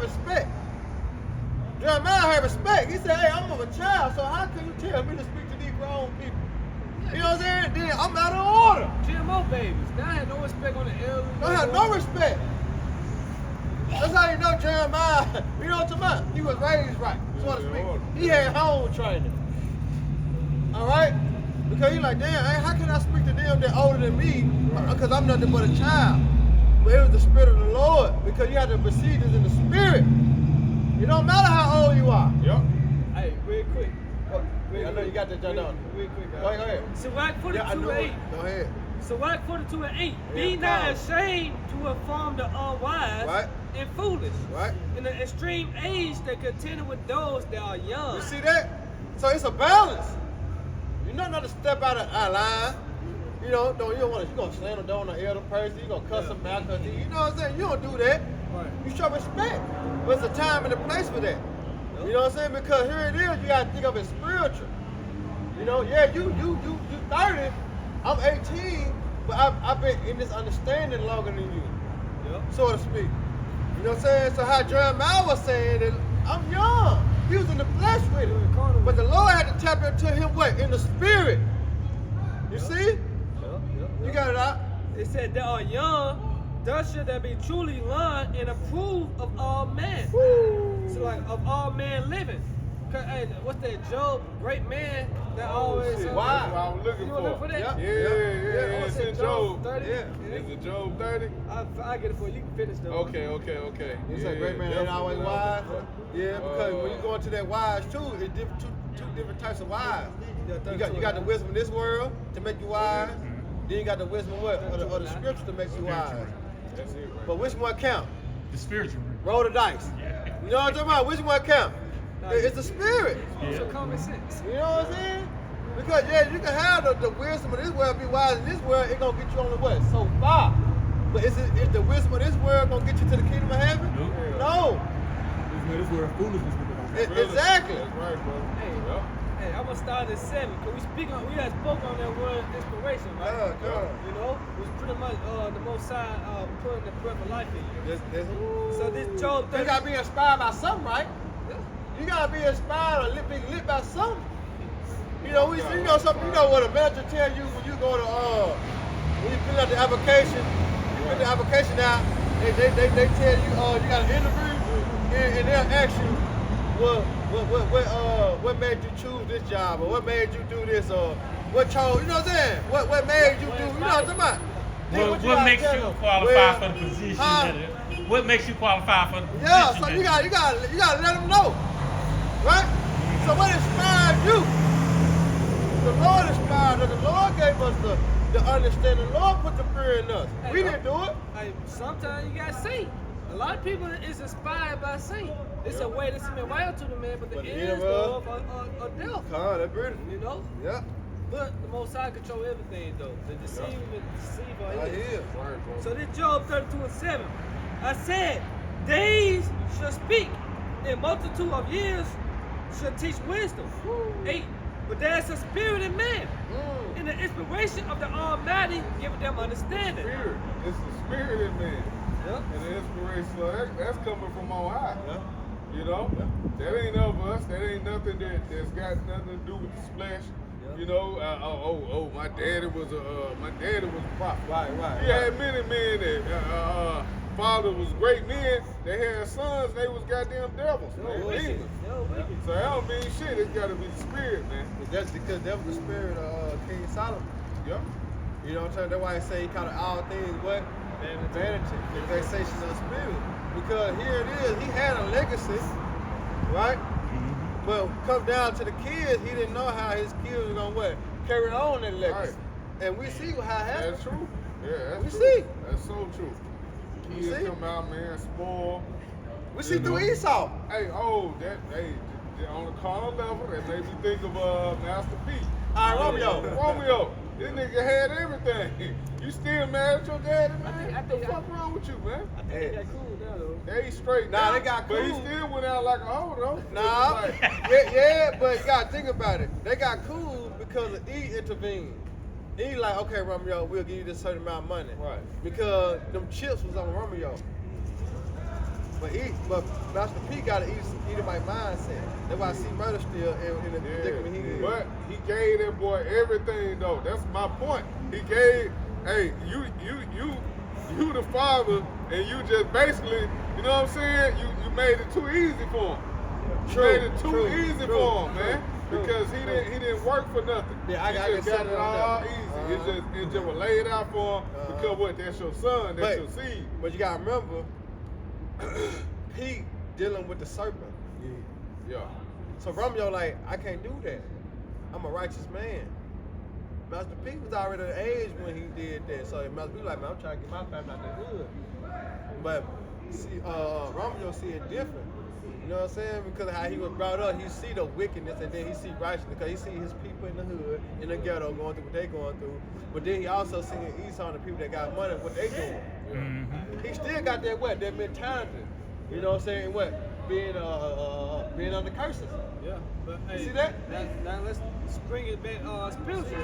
had respect. Jeremiah had respect. He said, hey, I'm of a child, so how can you tell me to speak to these grown people? You know what I'm saying? Then I'm out of order. GMO babies. They had no respect on the elders. Don't have no respect. That's how you know Jeremiah, you know what I'm talking about? He was raised right, so to speak. He had home training. All right? Because he's like, damn, hey, how can I speak to them that older than me? Because I'm nothing but a child. But it was the Spirit of the Lord, because you have to receive this in the Spirit. It don't matter how old you are. Yep. Hey, real quick. I know you got that done on. Real quick, Go ahead. Sirach 42:8. Go ahead. Sirach 42:8. Be not ashamed to inform the unwise and foolish. Right. In the extreme age that contend with those that are young. You see that? So it's a balance. You're not to step out of line. You know, you don't want to. You're gonna slam down on the elder person. You're gonna cuss them out, cause you know what I'm saying. You don't do that. Right. You show respect. But there's a time and a place for that. You know what I'm saying? Because here it is. You gotta think of it spiritual. You know, yeah, you 30. I'm 18, but I've been in this understanding longer than you, so to speak. You know what I'm saying? So how Jeremiah was saying that I'm young. He was in the flesh with it. But the Lord had to tap into him what? In the spirit. You see? You got it out. It said they are young, thus should they be truly learned and approved of all men. Woo. So like of all men living. Hey, what's that Job, great man that always Why? That's what I was looking you for. look for that? Yeah. Yeah. It's in Job. 30? Yeah. Is it Job 30? I get it for you. You can finish though. Okay. He said, great man ain't always wise. Yeah, because when you go into that wise too, it's two different types of wise. You got the wisdom of this world to make you wise. Then you got the wisdom of what? Or the scripture to make you wise. That's it, right? But which one count? The spiritual. Roll the dice. You know what I'm talking about? Which one count? It's the spirit. So common sense. You know what I'm saying? Because yeah, you can have the wisdom of this world, be wise in this world, it's gonna get you only what? So far. But is the wisdom of this world gonna get you to the kingdom of heaven? No. This word foolishness. Exactly. That's right, bro. Hey, I'm gonna start at 7. Cause we had spoke on that word inspiration, right? You know, it was pretty much the Most High putting the breath of life in you. So this Job 30. You gotta be inspired by something, right? You gotta be inspired or be lit by something. You know, something. You know what a manager tell you when you go to when you fill out the application, you put the application out. They tell you you got an interview, and they'll ask you what made you choose this job, or what made you do this, or what chose. You know what I'm saying? What made you do? You know what I'm talking about? What makes you qualify for the position? What makes you qualify for the position? Yeah, so you gotta let them know. Right? So what inspired you? The Lord inspired us. The Lord gave us the understanding. The Lord put the fear in us. We didn't do it. Hey, sometimes you gotta see. A lot of people is inspired by seeing. It's a way to see me wild to the man, but the ears of a deaf. That's beautiful. You know? Yeah. But the Most High control everything though. The deceiver is. Right, So this Job 32:7. I said, days shall speak, and multitude of years shall teach wisdom. 8. But there's a spirit in man, and the inspiration of the Almighty giving them understanding. Spirit. It's the spirit in man. Yep. And the inspiration, so that's coming from on high. Yeah. You know? That ain't of us. That ain't nothing that's got nothing to do with this flesh. You know, my daddy was a prophet. Right. He had many men that father was great men. They had sons. They was goddamn devils. Demons. So that don't mean shit. It's got to be the spirit, man. That's because that was the spirit of King Solomon. Yep. You know what I'm saying? That's why I say he counted all things what? Vanity. The vexation of the spirit. Because here it is. He had a legacy, right? But come down to the kids, he didn't know how his kids were gonna what? Carry on that legacy. Right. And we see how it happened. That's true. Yeah, that's We true. see. That's so true. We Kids see. come out, man, spoiled. We see through Esau. Hey, on the carnal level, that made me think of Master P. All right, Romeo. This nigga had everything. You still mad at your daddy, man? I think what the fuck wrong with you, man? I think they got cool now though. They straight Nah, now, they got but he cool. still went out like a hoe, though. Nah, Like, yeah, but you gotta think about it. They got cool because of E intervened. E like, okay, Romeo, we'll give you this certain amount of money. Right. Because them chips was on Romeo. But Master P got an Edomite mindset. That's why I see murder still in the predicament he is. But he gave that boy everything though. That's my point. He gave, hey, you the father, and you just basically, you know what I'm saying? You made it too easy for him. You made it too easy for him, man. Because he didn't work for nothing. Yeah, I just got it all easy. Uh-huh. It just was laid out for him because what? That's your son. That's your seed. But you gotta remember, Pete dealing with the serpent. Yeah. So Romeo like, I can't do that. I'm a righteous man. Master P was already at the age when he did that. So Master P like, man, I'm trying to get my family out the hood. But see, Romeo see it different. You know what I'm saying? Because of how he was brought up, he see the wickedness and then he see righteousness. Because he see his people in the hood, in the ghetto, going through what they going through. But then he also see Esau and the people that got money, what they doing. Mm-hmm. He still got that that mentality. You know what I'm saying? Being under curses. Yeah, but You hey, see that? Now let's bring it back spiritually.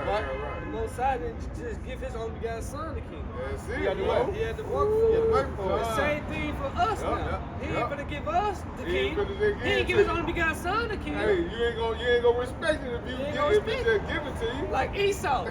Right. The Most High didn't just give His only begotten Son the kingdom. That's it. He had to bro. work. He had to work for He had to it. work for it. The same thing for us Yeah, now. yeah, He ain't yeah. gonna give us the He ain't king. finna just He ain't give give it His to only you. begotten Son the king. Hey, you ain't gonna respect it if You you ain't get gonna if he respect just give it to you. Like Esau.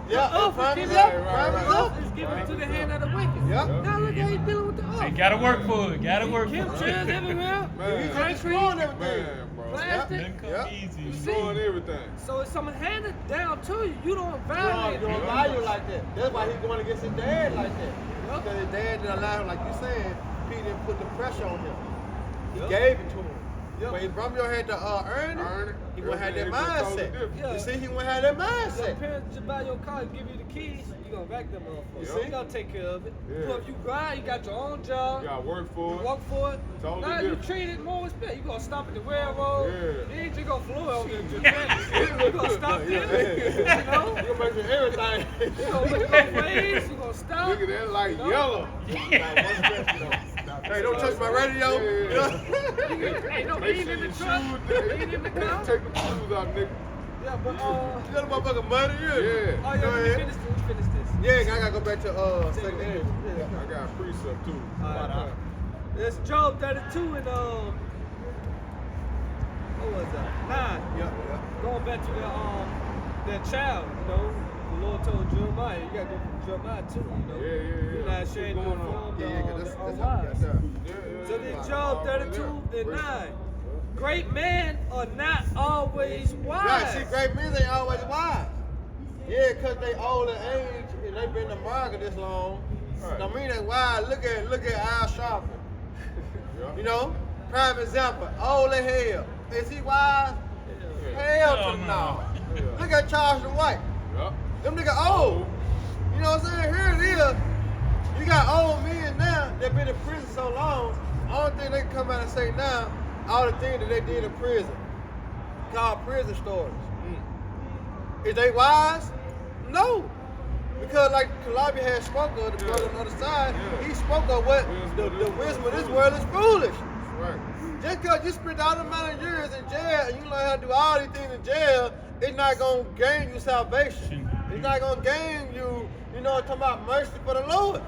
Yeah, Earth is prime given is up. up. Prime is Earth up. is given to the hand of the wicked. Yep. Now look how he dealing with the earth. They gotta work for it. Gotta work for Chemtrails it. everywhere. Man. He's Concrete. destroying everything. Man, bro. Plastic. Doesn't come Yeah. easy. You see? Doing everything. So if someone handed down to you, you don't violate You don't it. value like that. That's why he's going against his dad like that. Yup. Because his dad didn't allow him, like you said, he didn't put the pressure on him. He Yup. gave it to him. Yup. But if Romeo had to earn Earn it, it. he wouldn't have that Everything is totally mindset. different. Yeah. You see, he wouldn't have that Your mindset. parents just buy your car and give you the keys, you gonna rack them motherfuckers. You So see? you gotta take care of it. Yeah. So if you grind, you got your own job. You gotta work You for it. work for it. Totally now different. you treat it more respect. You gonna stop at the railroad. Yeah. You ain't just gonna flow over there to the You gonna stop there. You know? You make sure everything. You gonna look both ways. You gonna stop. Look at that like You know? yellow. Hey, don't touch my radio. Yeah. You know? Ain't no Make eating sure in the your truck. shoes, Eating in the car. take the shoes out, nigga. Yeah, but You got a motherfucking money, Yeah. oh yeah, Go let me ahead. finish this. Finish this. Yeah, I gotta go back to second Yeah. English. I got a precept too. Alright, It's Job 32 and what was that? 9. Yeah. Going back to that child, you know, the Lord told Jeremiah, you gotta go from Jeremiah too, you know. Yeah. You're not ashamed to What's going inform on? Yeah, the that's how we got unwise. there. So then Job 32 and 9. Great men are not always wise. Right, see, great men ain't always wise. Yeah, because they old in age and they been in the market this long. Right. Don't mean they wise. Look at Al Sharpton. Yeah. You know, prime example, old as hell. Is he wise? Yeah. Hell Hell to no. no. Yeah. Look at Charles the White. Yeah. Them nigga old. You know what I'm saying? Here it is. You got old men now that been in prison so long. Only thing they can come out and say now, all the things that they did in prison, called prison stories. Is they wise? No. Because like Kalabi had spoke of, the brother on the other side, Yeah. he spoke of what the wisdom of this world is foolish. Right. Just because you spend all the amount of years in jail and you learn how to do all these things in jail, it's not going to gain you salvation. It's not going to gain you, you know, talking about mercy for the Lord.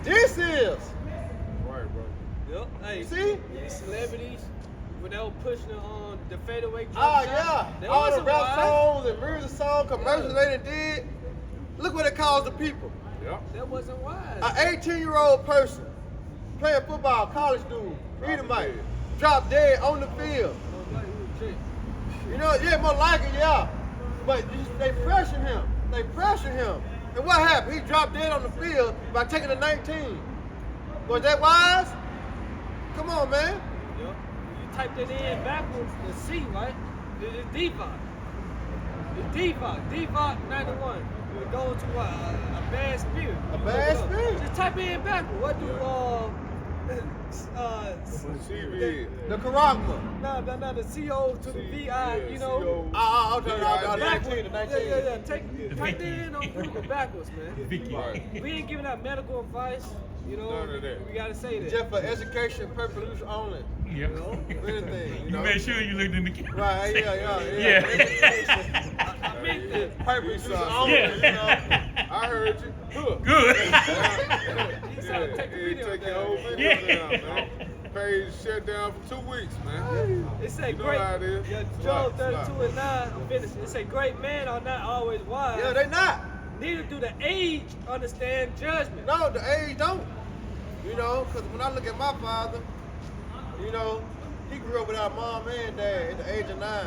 This is. Right, bro. Yep. Hey, See? these celebrities, when they were pushing on the fadeaway jump Oh, shot, yeah. they All the wasn't rap wise. songs and music song commercials they done did. Look what it caused the people. Yep. That wasn't wise. An 18-year-old person playing football, college dude, Edomite, dropped dead on the field. You know, yeah, more like it, yeah. But they pressured him. They pressured him. And what happened? He dropped dead on the field by taking a 19. Was that wise? Come on, man. Yep. You type that in backwards, the C, right? It's Devot. It's Devot. Devot 91. It goes to what? A bad spirit. A bad spirit. Just type it in backwards. What do TV. The Karagma. no, the CO to the VI, you know. I'll tell you, Backwards. 19 to 19. Yeah. Type that in on Google backwards, man. Vicky. Right. We ain't giving out medical advice, you know. None of that. We gotta say that. Just for education purposes only. Yep. Anything, you You know. make sure you looked in the camera. Right, yeah. Yeah. I meant that. Purposes Yeah. only, you know. Yeah. I heard you. Look. Good. He to take the video take down. your whole video down, man. Page shut down for 2 weeks, man. It say You know great. how it is. Yeah, Slide, Job 32 and 9. I'm finished. It say great men are not always wise. Yeah, they not. Neither do the age understand judgment. No, the age don't. You know, because when I look at my father, you know, he grew up without mom and dad at the age of 9.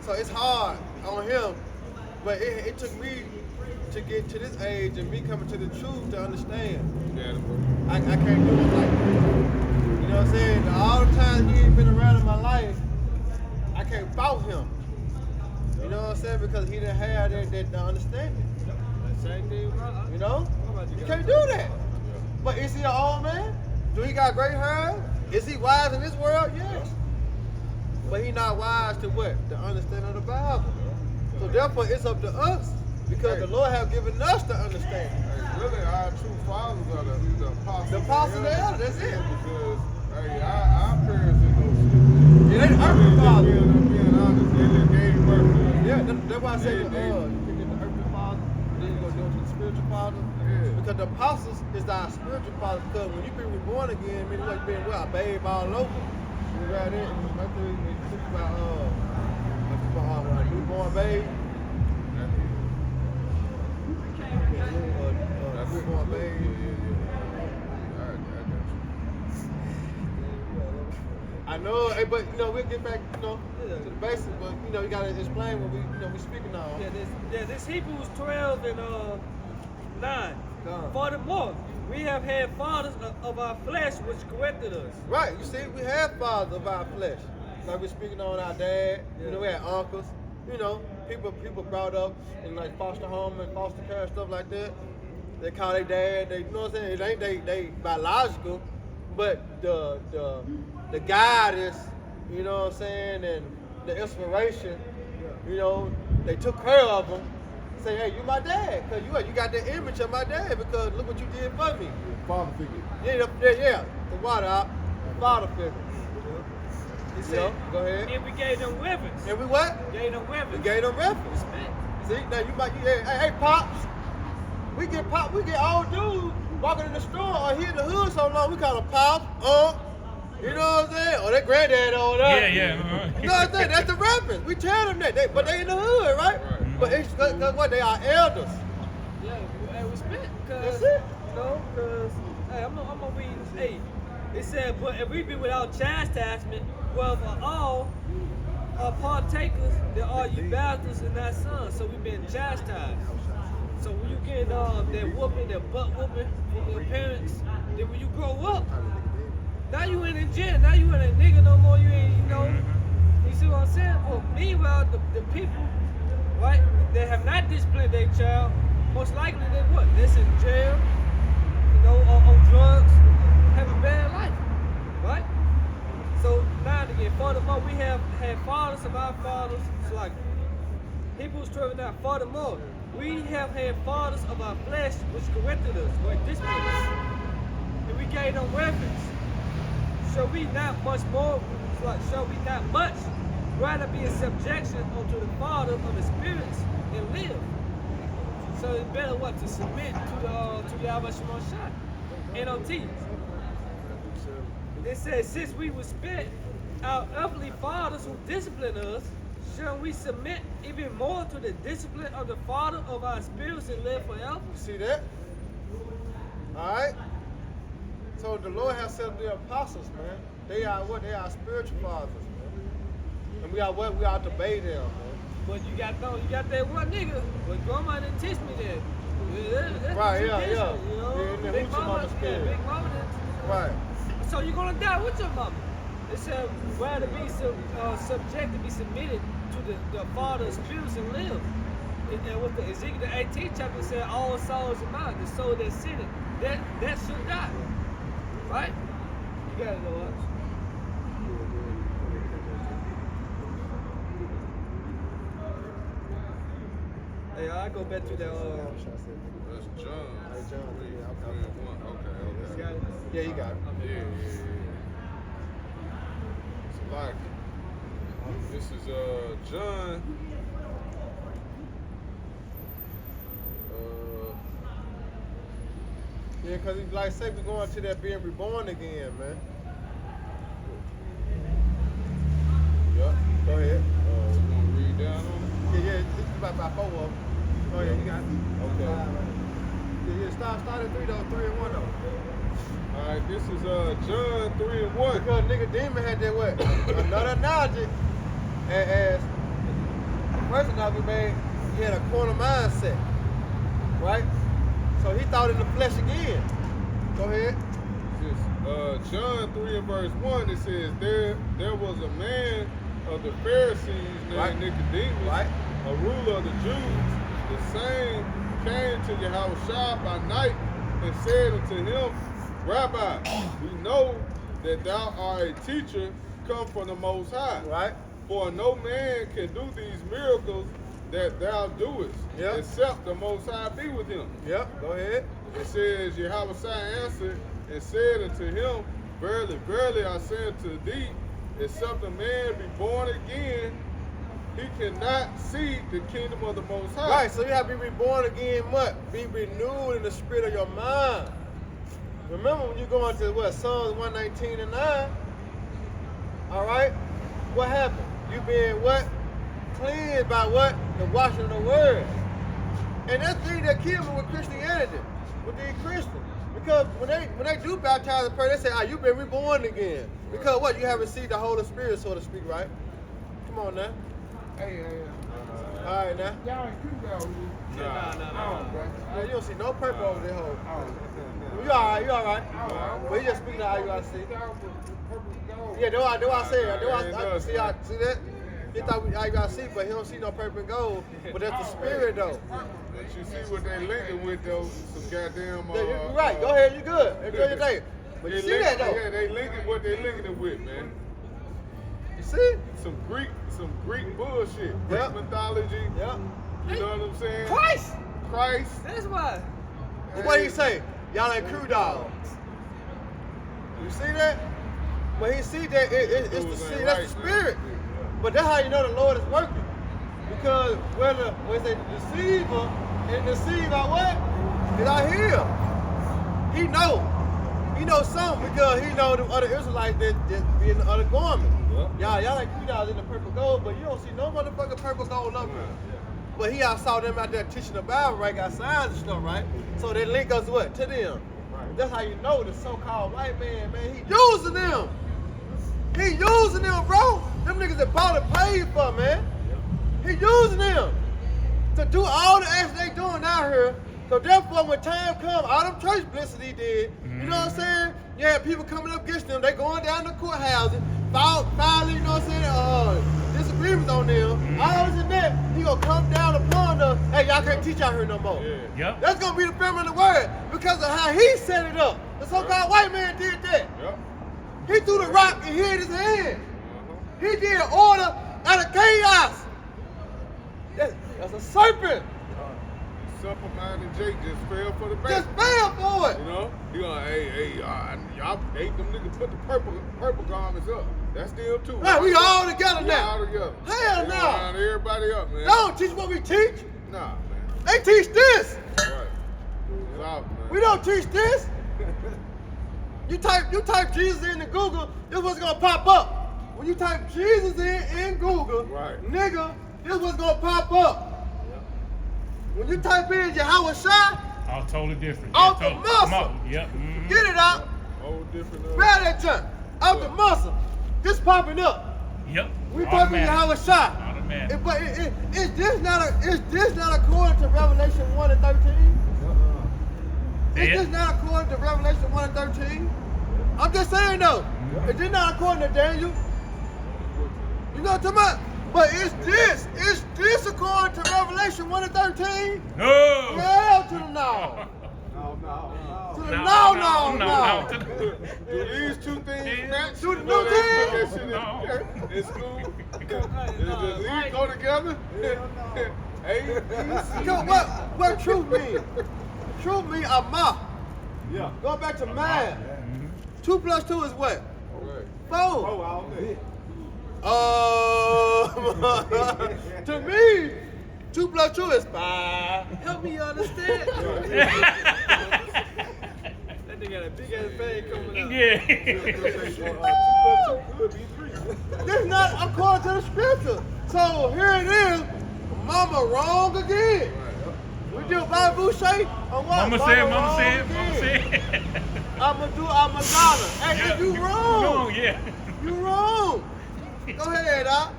So it's hard on him. But it took me to get to this age and me coming to the truth to understand. Yeah, I can't do it like that. You know what I'm saying? All the times he ain't been around in my life, I can't fault him. You know what I'm saying? Because he didn't have that understanding. Same thing. You know? You can't do that. But is he an old man? Do he got gray hair? Is he wise in this world? Yes. But he not wise to what? The understanding of the Bible. So therefore it's up to us. Because the Lord have given us the understanding. Hey, really, our true fathers are the apostles. The apostles and the elders, that's it. Because, hey, our parents didn't know shit. Yeah, they the earthly fathers. Being honest, they just gave birth to us. Yeah, that's why I say you can get the earthly father, then you go to the spiritual father. Yeah. Because the apostles is our spiritual father. Because when you been reborn again, meaning like being a babe all over. You right there, right there, you think about a newborn babe. Newborn babe. I know, but you know, we'll get back, you know, to the basics. But you know, you gotta explain what we speaking on. This Hebrews 12 and 9. Come. Furthermore, we have had fathers of our flesh which corrected us. Right, you see, we have fathers of our flesh. Like we're speaking on our dad, you know, we had uncles, you know, people brought up in like foster home and foster care and stuff like that. They call their dad, they, you know what I'm saying? It ain't they biological, but the guidance, you know what I'm saying, and the inspiration, you know, they took care of them. Say, hey, you my dad, cause you got the image of my dad because look what you did for me. Father figure. Yeah, the water out, the father figure. He You said, know, go ahead. and we gave them reverence. And we what? Gave them reverence. We gave them reference. Respect. See, now you might, hey, pops. We get old dudes walking in the store or here in the hood so long, we call them pops, you know what I'm saying? Or their granddad over there. Yeah. You know what I'm saying? That's the reference. We tell them that, but they in the hood, right? But it's cause what? They are elders. Yeah, and respect. Cause, That's it. You know, because, hey, I'm gonna read this 8. It said, but if we be without chastisement, well, for all are partakers, there are you bastards and not sons. So we've been chastised. So when you get that whooping, that butt whooping from your parents, then when you grow up, now you ain't in jail. Now you ain't a nigga no more. You ain't, you know. You see what I'm saying? Well, meanwhile, the people, right, that have not disciplined their child, most likely they what? They're in jail, you know, on drugs, have a bad life, right? So now again, furthermore, we have had fathers of our fathers. It's like Hebrews 12 now. Furthermore, we have had fathers of our flesh which corrected us, or disciplined us, and we gave them reverence. Shall we not much more? Shall we not much rather be in subjection unto the Father of the spirits and live? So it's better what to submit to the Yahweh Shema Shai. NOT. It says, since we respect our earthly fathers who discipline us, shall we submit even more to the discipline of the Father of our spirits and live forever? You see that? All right. So the Lord has set up the apostles, man. They are what? They are spiritual fathers, man. And we are what? We are to obey them, man. But you got that one nigga. But grandma didn't teach me that. That's Right, yeah. tradition, Yeah, You know? and then Big who's your mama, mama's spirit? Big mama didn't. Right. So you're gonna die with your mama. It said rather be subject to be submitted to the Father's spirits and live. And with the Ezekiel 18 chapter said all souls are mine, the soul that sinned, that should die. Right? You gotta know what? Hey, I go back to that. That's John. Hey, John. Okay. Got it? Yeah, you got it. Yeah. So like, this is John. Yeah, because like say we're going to that being reborn again, man. Yup. Go ahead. You want to read down on Yeah, this is about 4 of them. Go ahead, you got it. it? Okay. Yeah, start at 3 though, 3 and 1 though. All right, this is John 3 and 1. Because nigga Demon had that what? Another analogy as the person that we made, he had a corner mindset. Right? So he thought in the flesh again. Go ahead. This, John 3 and verse 1, it says, there was a man of the Pharisees named Right. Nicodemus, Right. a ruler of the Jews. The same came to Yahushua by night and said unto him, Rabbi, we know that thou art a teacher come from the Most High. Right? For no man can do these miracles that thou doest, Yeah. except the Most High be with him. Yep, go ahead. It says, Yahushua answered and said unto him, Verily, verily, I say unto thee, except a man be born again, he cannot see the kingdom of the Most High. Right, so you have to be reborn again, what? Be renewed in the spirit of your mind. Remember when you go into what, Psalms 119 and 9, all right? What happened? You being what? Cleansed by what? The washing of the word. And that's the thing that kills me with Christianity, with these Christians. Because when they do baptize a person, they say, you've been reborn again. Because what? You have received the Holy Spirit, so to speak, right? Come on now. Hey, All right now. y'all ain't cool though. Yeah, you don't see no purple over there, hoe. Oh. You all right. But you just speaking how you gotta see. Yeah, that's what I said. See that? He thought how you gotta see, but he don't see no purple and gold. But that's the spirit though. But you see what they linking with though, some goddamn Yeah, you're right. Go ahead, you good. Enjoy your day. But you see that though. Yeah, they linking what they linking it with, man. You see? Some Greek bullshit. Greek Yep. mythology. Yep. You know what I'm saying? Christ. That's why. But what he say? Y'all ain't crew dogs. You see that? When he see that, it's the see, that's the spirit. But that's how you know the Lord is working. Because when they deceiver and deceive by what? Is out here. He knows something because he know the other Israelites that be in the other garment. Y'all like crew dogs in the purple gold, but you don't see no motherfucking purple gold up here. But he saw them out there teaching the Bible, right? Got signs and stuff, right? So they link us what? To them. Right. That's how you know the so-called white man, he using them. He using them, bro. Them niggas that bought and paid for, man. He using them to do all the acts they doing out here. So therefore, when time comes, all them church blessings he did, you know what I'm saying? You have people coming up against them. They going down to courthouses, filing, you know what I'm saying? Disagreements on them. All this and that, he gonna come down upon us. Hey, y'all can't teach out here no more. Yeah. That's gonna be the family of the word because of how he set it up. The so-called white man did that. Yep. He threw the rock and hid his hand. He did order out of chaos. That's a serpent. Simple-minded Jake just fell for the bait. Just fell for it. You know? He gonna, y'all hate them niggas put the purple garments up. That's them too. Right, we all together We now. all together. Hell They no. line everybody up, man. They don't teach what we teach. Nah, man. They teach this. Right. It's out, man. We don't teach this. You type Jesus into Google, this is what's gonna pop up. When you type Jesus in Google, Right. nigga, this is what's gonna pop up. When you type in Yahushua, All totally different. Off the totally. muscle. Come on. Yep. Mhm. get it out, Whole different. grab that junk, out the muscle. This popping up. Yep. We typing Yahushua. Automatic. But is this not according to Revelation 1 and 13? Is Yeah. this not according to Revelation 1 and 13? I'm just saying though. Is this not according to Daniel? You know what I'm talking about? But is this according to Revelation 1 and 13? No. Hell to the no. To the no. Do these two things match? Do the You know, new they thing? look at shit in school. Does these go together? A, B, C, Because what truth mean? Truth mean Amah. Yeah. Going back to math. 2 plus 2 is what? Right. 4. Oh, all day. To me, 2 plus 2 is 5. Help me understand. nigga got a big ass bag coming out. Yeah. 2 plus 2 could be 3. This is not according to the scripture. So here it is. Mama wrong again. We do Bible Boucher on what? Mama wrong said. again. I'm a dollar. Hey, Yeah, you wrong. Yeah. You wrong. Go ahead, Doc.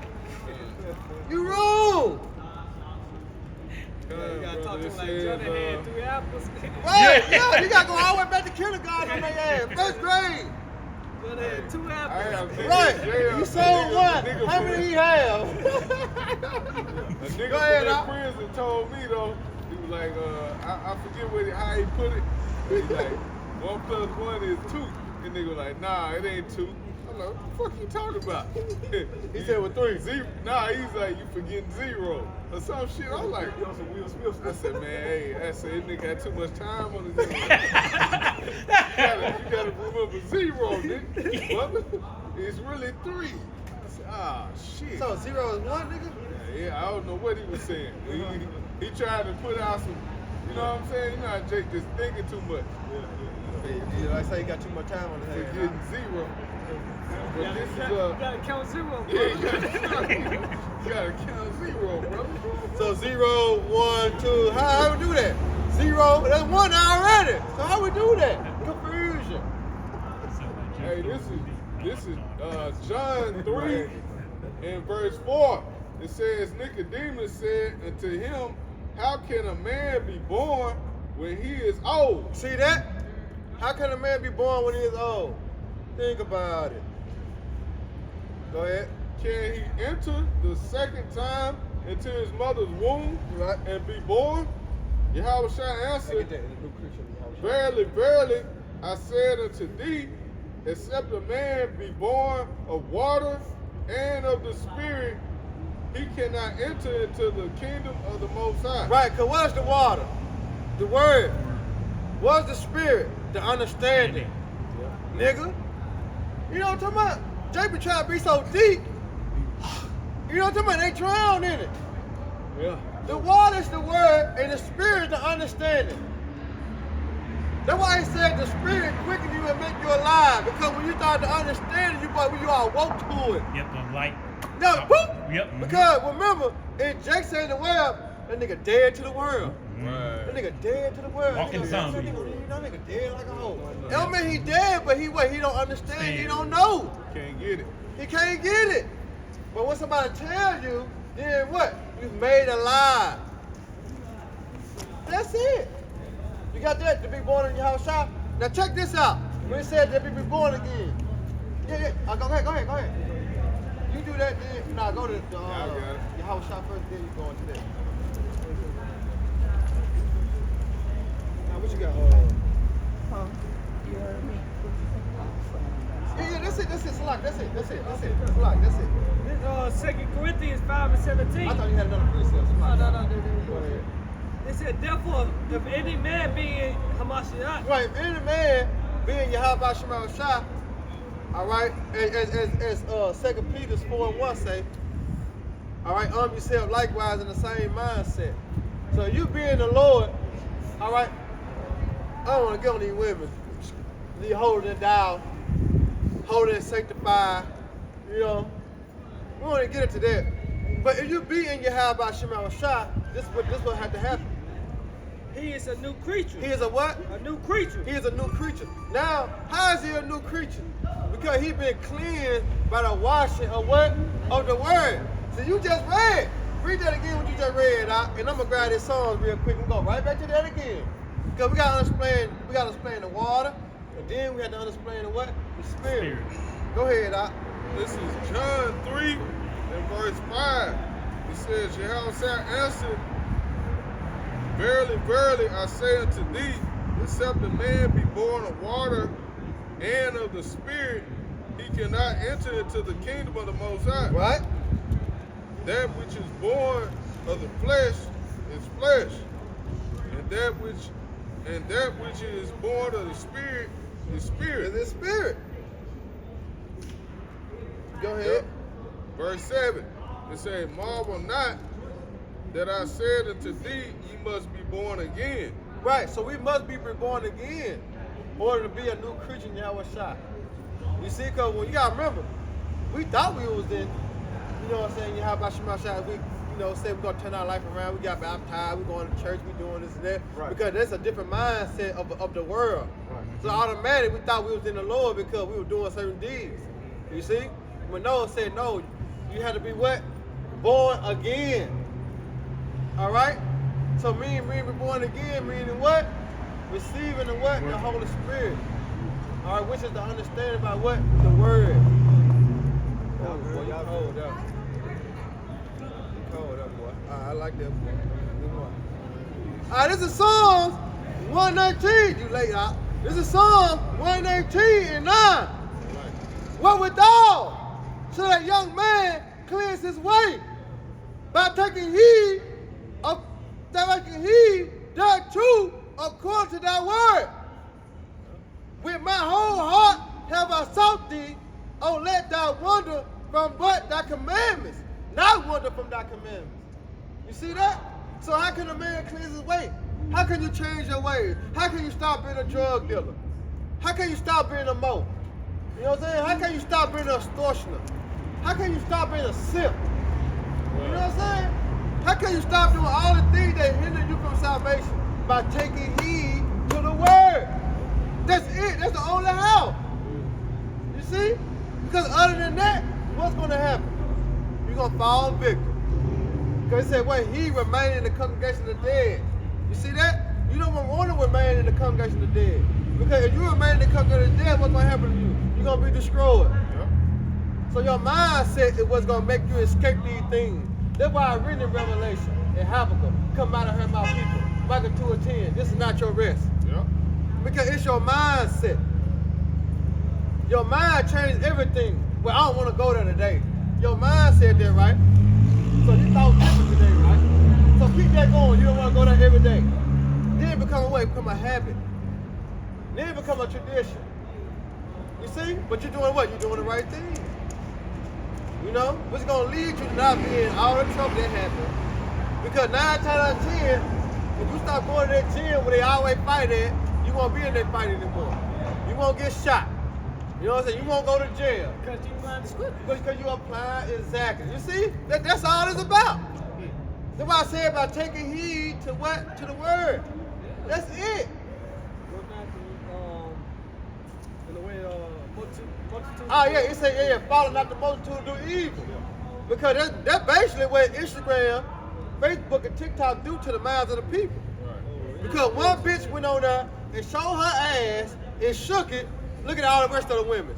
You wrong. You gotta talk to It him like says, Johnny had 3 apples. Right, yeah, you gotta go all the way back to kindergarten on their ass. First grade. Johnny had 2 I apples. have been Right. in jail. You sold one. How many he have? A nigga Go ahead, from Doc. that prison told me though, he was like, I forget how he put it, but he's like, 1 plus 1 is 2. And nigga was like, nah, it ain't 2. I'm like, what the fuck you talking about? He said with 3. Nah, he's like, you forgetting 0 or some shit. I'm like, You know, some Will Smith I stuff. said, man, hey, I said, this nigga had too much time on his hands. you gotta remember 0, nigga. What? It's really 3. I said, ah, shit. So 0 is 1, nigga? Yeah, I don't know what he was saying. He tried to put out some, you know what I'm saying? You know how Jake just thinking too much. Yeah, like I say, he got too much time on his He's hands. getting 0. But this is You gotta count 0, bro. yeah, you gotta count 0, bro. So 0, 1, 2. How we do that? 0, that's 1 already. So how we do that? Confusion. Hey, this is John 3 and verse 4. It says, Nicodemus said unto him, how can a man be born when he is old? See that? How can a man be born when he is old? Think about it. Go ahead. Can he enter the second time into his mother's womb Right. and be born? Yahweh shall answer, Get that in the new creature. verily, verily, I said unto thee, except a man be born of water and of the Spirit, he cannot enter into the kingdom of the Most High. Right, because what's the water? The word. What's the spirit? The understanding. Nigga. You know what I'm talking about? Jay be trying to be so deep. You know what I'm talking about? They drown in it. Yeah. The water is the word and the spirit is the understanding. That's why he said the spirit quicken you and make you alive. Because when you start to understand it, you are woke to it. Yep, the light. No, boop. Yep. mhm. Because remember, in Jake said the world, that nigga dead to the world. Right. That nigga dead to the world. Walking zombie. That nigga dead like a hoe. It don't mean he dead, but he don't understand. He don't know. Can't get it. He can't get it. But when somebody tell you, then what? You made alive. That's it. You got that to be born in your house shop. Now check this out. When it said that we be born again. Yeah. Go ahead. You do that, then nah, go to I got it. your house shop first, then you go into that. Now what you got? You heard me. Yeah, that's it. Select. That's it. Select. That's it. This 2 Corinthians 5 and 17. I thought you had another precept. No. Go ahead. It said, therefore, if any man be in Hamashiach, Right, if any man being Yahweh Shema Shah, all right, as 2 Peter 4:1 say, all right, arm yourself likewise in the same mindset. So you being the Lord, all right, I don't want to get on these women. You hold it down, hold it sanctified, you know. We want to get into that. But if you be in Yahweh Shema Shah, this what have to happen. he is a new creature. He is a what? a new creature. He is a new creature. Now, how is he a new creature? Because he been cleansed by the washing of what? Of the word. So you just read. Read that again what you just read, and I'm gonna grab this song real quick and go right back to that again. Because we gotta explain the water, and then we have to understand the what? The spirit. Go ahead, Doc. This is John 3 and verse 5. It says, Yahweh shall answer, verily, verily, I say unto thee, except a man be born of water and of the Spirit, he cannot enter into the kingdom of the Most High. Right? That which is born of the flesh is flesh, and that which is born of the Spirit is spirit. It's the spirit. Go ahead. Yep. Verse 7, it says, marvel not that I said unto thee, ye must be born again. Right, so we must be reborn again. in order to be a new creature in Yahweh Shai. You see, because when you gotta remember, we thought we was in, you know what I'm saying, how about Shema Shai, we, you know, say we're gonna turn our life around, we got baptized, we going to church, we doing this and that. Right. Because that's a different mindset of the world. Right. So automatically we thought we was in the Lord because we were doing certain deeds. You see? When Noah said no, you had to be what? Born again. Alright? So being born again, meaning what? Receiving the what? The Holy Spirit. Alright, which is the understanding about what? The word. Y'all good, y'all Cold good. up. Cold up, boy. I like that, boy. Good boy. Alright, this is Psalms 119. You late out. This is Psalms 119 and 9. Wherewithal shall that young man cleanse his way by taking heed thereto according to thy word. With my whole heart have I sought thee. Oh, let thy wander from what thy commandments, not wander from thy commandments. You see that? So how can a man cleanse his way? How can you change your ways? How can you stop being a drug dealer? How can you stop being a mope? You know what I'm saying? How can you stop being an extortioner? How can you stop being a simp? You know what I'm saying? How can you stop doing all the things that hinder you from salvation? By taking heed to the word. That's it. That's the only how. You see? Because other than that, what's going to happen? You're going to fall victim. Because it said, well, he remained in the congregation of the dead. You see that? You don't want to remain in the congregation of the dead. Because if you remain in the congregation of the dead, what's going to happen to you? You're going to be destroyed. Yeah. So your mindset is what's going to make you escape these things. That's why I read in Revelation, in Habakkuk, come out of her, my people. Micah 2:10. This is not your rest. Yeah. Because it's your mindset. Your mind changes everything. Well, I don't want to go there today. Your mind said that, right? So you thought different today, right? So keep that going. You don't want to go there every day. Then become a way, become a habit. Then it become a tradition. You see? But you're doing what? You're doing the right thing. You know? What's going to lead you to not being in all the trouble that happened. Because 9 times out of 10, if you start going to that gym where they always fight at, you won't be in that fight anymore. You won't get shot. You know what I'm saying? You won't go to jail. Because you learn the scripture. Because you apply exactly. You see? That's all it's about. That's why I said about taking heed to what? To the word. That's it. Go back to, in the way, multitude. Oh yeah, it say yeah, follow not the multitude do evil. Because that's basically what Instagram, Facebook, and TikTok do to the minds of the people. Because one bitch went on there and showed her ass and shook it. Look at all the rest of the women.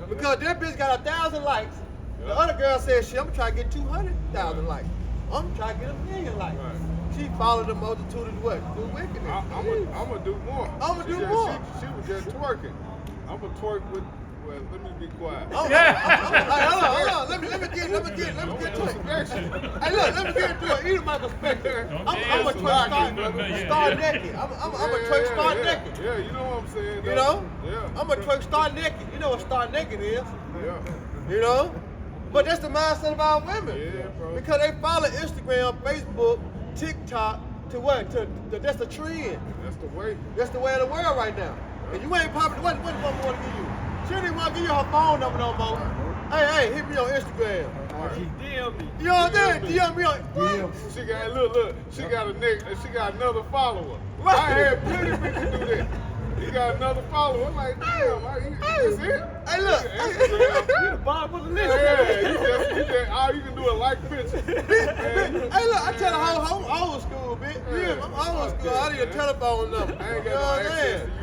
Because that bitch got 1,000 likes. The other girl said, shit, I'm trying to get 200,000 likes. I'm trying to get 1 million likes. Right. She followed the multitude of what? Do wickedness. I'm gonna do more. I'ma do She more. She was just twerking. I'm gonna twerk with. Well, let me be quiet. Hold on. Let me get to it. Hey, look, let me get into it. Either my perspective. I'm a twerk star naked. I'm a twerk star naked. Yeah, you know what I'm saying. You know? Yeah. I'm a twerk star naked. You know what star naked is. Yeah. You know? But that's the mindset of our women. Yeah, bro. Because they follow Instagram, Facebook, TikTok, to what? That's the trend. That's the way. That's the way of the world right now. And you ain't popping, what woman want to give you? She don't even want to give you her phone number no more. Hey, hit me on Instagram. DM me. You know what I'm saying? DM me on. What? She got look. She got she got another follower. Right. I had plenty of bitches do that. He got another follower. I'm like, damn, that's it. Hey, look. Instagram. You the bottom of the list. Yeah, you just all you can do is like pictures. Hey, look, I tell the whole old school, bitch. Yeah, I'm old school. I need a telephone number. I ain't You know got no what I'm access saying? to you.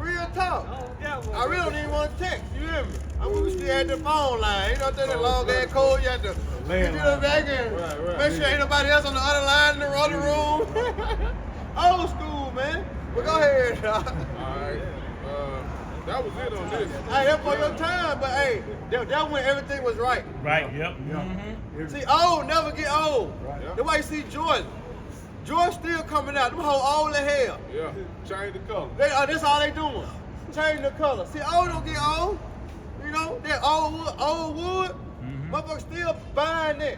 Real talk. I don't got one. I really don't even want to text. You hear me? I mean, we still had the phone line. You know what I'm saying? That long ass code. You had to get it back and Right. make sure ain't nobody else on the other line in the other room. Old school, man. But go ahead, dog. Alright. That was it on this. Hey, that's for your time, but hey, that when everything was right. Right, yep. Mm-hmm. See, old never get old. Right. That's why you see Jordan. Jordan still coming out. Them whole old as hell. Yeah. Change the color. That's all they doing. Change the color. See, old don't get old. You know, that old wood. Motherfuckers still buying that.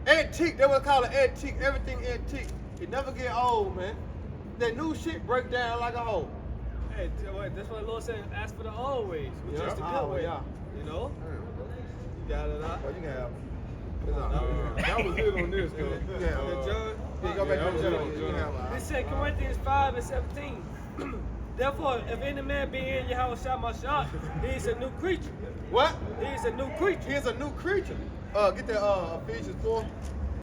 Antique, they would call it antique. Everything antique. It never get old, man. That new shit break down like a hoe. Hey, that's what the Lord said. Ask for the old ways, which is the good way. Yeah. You know, you got it out. Oh, you can have it. That was it on this, though. You can have it. John. Yeah, go back Yeah, to that was the it on You can have John. it. It said Corinthians 5:17. Therefore, if any man be in Yahweh Shah, he is a new creature. What? He is a new creature. He is a new creature. Get that Ephesians 4.